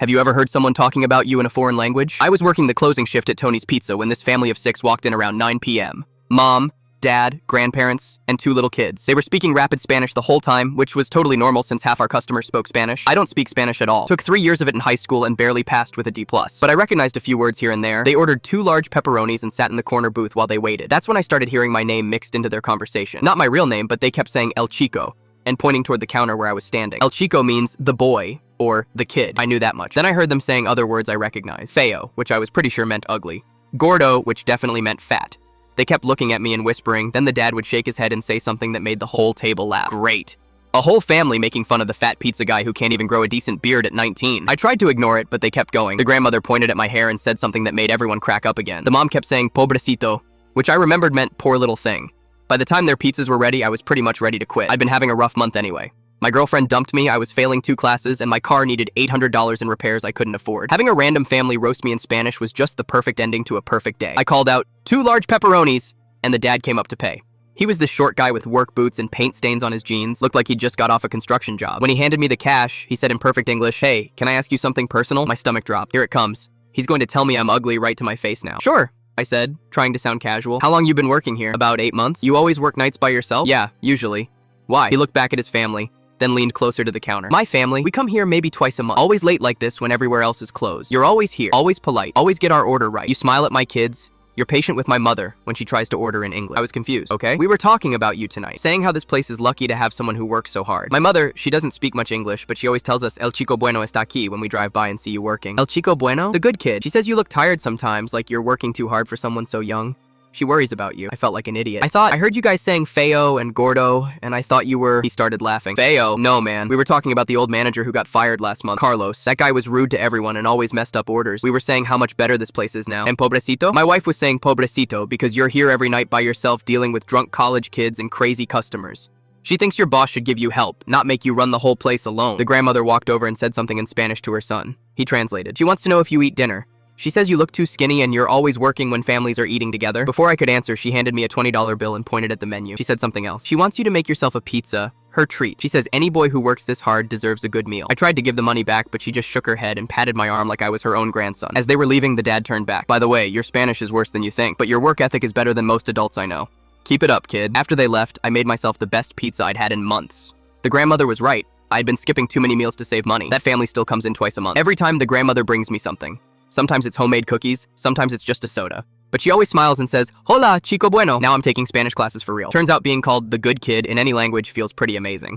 Have you ever heard someone talking about you in a foreign language? I was working the closing shift at Tony's Pizza when this family of 6 walked in around 9 p.m. Mom, dad, grandparents, and 2 little kids. They were speaking rapid Spanish the whole time, which was totally normal since half our customers spoke Spanish. I don't speak Spanish at all. Took 3 years of it in high school and barely passed with a D+. But I recognized a few words here and there. They ordered 2 large pepperonis and sat in the corner booth while they waited. That's when I started hearing my name mixed into their conversation. Not my real name, but they kept saying El Chico and pointing toward the counter where I was standing. El Chico means the boy, or the kid. I knew that much. Then I heard them saying other words I recognized. Feo, which I was pretty sure meant ugly. Gordo, which definitely meant fat. They kept looking at me and whispering, then the dad would shake his head and say something that made the whole table laugh. Great. A whole family making fun of the fat pizza guy who can't even grow a decent beard at 19. I tried to ignore it, but they kept going. The grandmother pointed at my hair and said something that made everyone crack up again. The mom kept saying, pobrecito, which I remembered meant poor little thing. By the time their pizzas were ready, I was pretty much ready to quit. I'd been having a rough month anyway. My girlfriend dumped me, I was failing 2 classes, and my car needed $800 in repairs I couldn't afford. Having a random family roast me in Spanish was just the perfect ending to a perfect day. I called out, 2 large pepperonis, and the dad came up to pay. He was this short guy with work boots and paint stains on his jeans, looked like he'd just got off a construction job. When he handed me the cash, he said in perfect English, "Hey, can I ask you something personal?" My stomach dropped. Here it comes. He's going to tell me I'm ugly right to my face now. Sure, I said, trying to sound casual. How long you been working here? About 8 months. You always work nights by yourself? Yeah, usually. Why? He looked back at his family, then leaned closer to the counter. My family, we come here maybe twice a month. Always late like this when everywhere else is closed. You're always here, always polite, always get our order right. You smile at my kids. You're patient with my mother when she tries to order in English. I was confused, okay? We were talking about you tonight, saying how this place is lucky to have someone who works so hard. My mother, she doesn't speak much English, but she always tells us El Chico Bueno está aquí when we drive by and see you working. El Chico Bueno? The good kid. She says you look tired sometimes, like you're working too hard for someone so young. She worries about you. I felt like an idiot. I heard you guys saying Feo and Gordo, and I thought you were... He started laughing. Feo? No, man. We were talking about the old manager who got fired last month, Carlos. That guy was rude to everyone and always messed up orders. We were saying how much better this place is now. And pobrecito? My wife was saying pobrecito because you're here every night by yourself dealing with drunk college kids and crazy customers. She thinks your boss should give you help, not make you run the whole place alone. The grandmother walked over and said something in Spanish to her son. He translated. She wants to know if you eat dinner. She says you look too skinny and you're always working when families are eating together. Before I could answer, she handed me a $20 bill and pointed at the menu. She said something else. She wants you to make yourself a pizza, her treat. She says any boy who works this hard deserves a good meal. I tried to give the money back, but she just shook her head and patted my arm like I was her own grandson. As they were leaving, the dad turned back. By the way, your Spanish is worse than you think, but your work ethic is better than most adults I know. Keep it up, kid. After they left, I made myself the best pizza I'd had in months. The grandmother was right. I'd been skipping too many meals to save money. That family still comes in twice a month. Every time the grandmother brings me something. Sometimes it's homemade cookies, sometimes it's just a soda. But she always smiles and says, "Hola, chico bueno." Now I'm taking Spanish classes for real. Turns out being called the good kid in any language feels pretty amazing.